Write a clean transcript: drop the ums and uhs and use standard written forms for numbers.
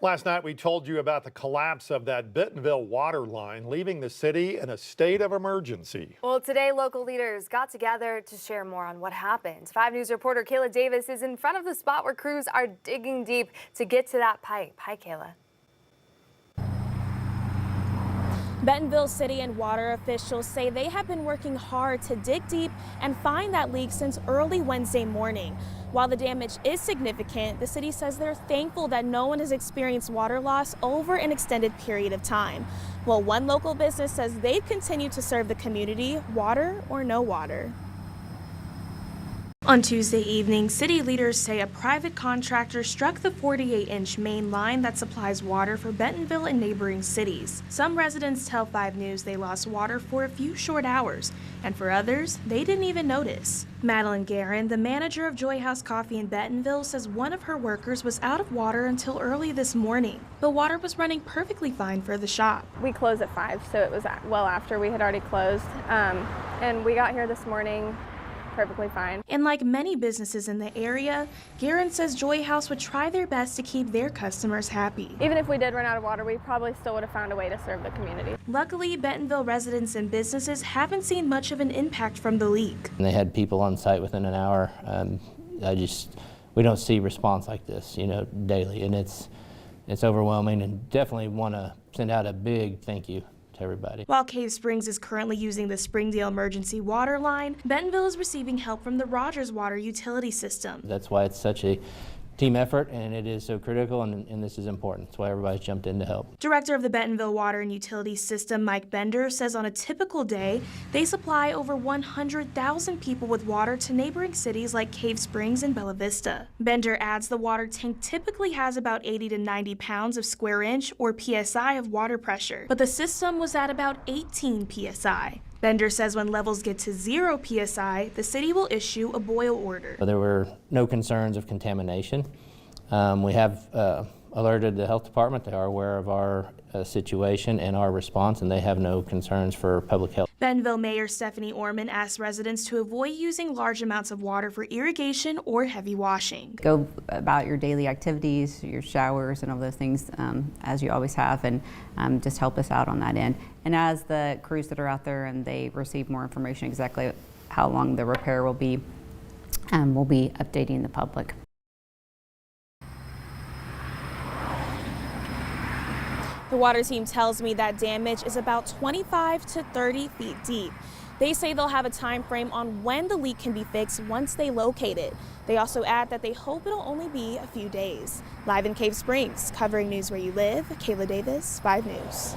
Last night, we told you about the collapse of that Bentonville water line, leaving the city in a state of emergency. Well, today, local leaders got together to share more on what happened. 5 News reporter Kayla Davis is in front of the spot where crews are digging deep to get to that pipe. Hi, Kayla. Bentonville City and water officials say they have been working hard to dig deep and find that leak since early Wednesday morning. While the damage is significant, the city says they're thankful that no one has experienced water loss over an extended period of time. Well, one local business says they've continued to serve the community, water or no water. On Tuesday evening, city leaders say a private contractor struck the 48-inch main line that supplies water for Bentonville and neighboring cities. Some residents tell 5 News they lost water for a few short hours, and for others, they didn't even notice. Madeline Guerin, the manager of Joy House Coffee in Bentonville, says one of her workers was out of water until early this morning, but water was running perfectly fine for the shop. We closed at 5, so it was well after we had already closed, and we got here this morning perfectly fine. And like many businesses in the area, Guerin says Joy House would try their best to keep their customers happy. Even if we did run out of water, we probably still would have found a way to serve the community. Luckily, Bentonville residents and businesses haven't seen much of an impact from the leak. And they had people on site within an hour. We don't see response like this, daily, and it's overwhelming, and definitely want to send out a big thank you to everybody. While Cave Springs is currently using the Springdale emergency water line, Bentonville is receiving help from the Rogers water utility system. That's why it's such a team effort, and it is so critical, and this is important. That's why everybody's jumped in to help. Director of the Bentonville Water and Utility System, Mike Bender, says on a typical day, they supply over 100,000 people with water to neighboring cities like Cave Springs and Bella Vista. Bender adds the water tank typically has about 80 to 90 pounds of square inch or PSI of water pressure, but the system was at about 18 PSI. Bender says when levels get to 0 PSI, the city will issue a boil order. There were no concerns of contamination. We have alerted the health department. They are aware of our situation and our response, and they have no concerns for public health. Bentonville Mayor Stephanie Orman asked residents to avoid using large amounts of water for irrigation or heavy washing. Go about your daily activities, your showers and all those things as you always have, and just help us out on that end. And as the crews that are out there and they receive more information exactly how long the repair will be, we'll be updating the public. The water team tells me that damage is about 25 to 30 feet deep. They say they'll have a time frame on when the leak can be fixed once they locate it. They also add that they hope it'll only be a few days. Live in Cave Springs, covering news where you live, Kayla Davis, 5 News.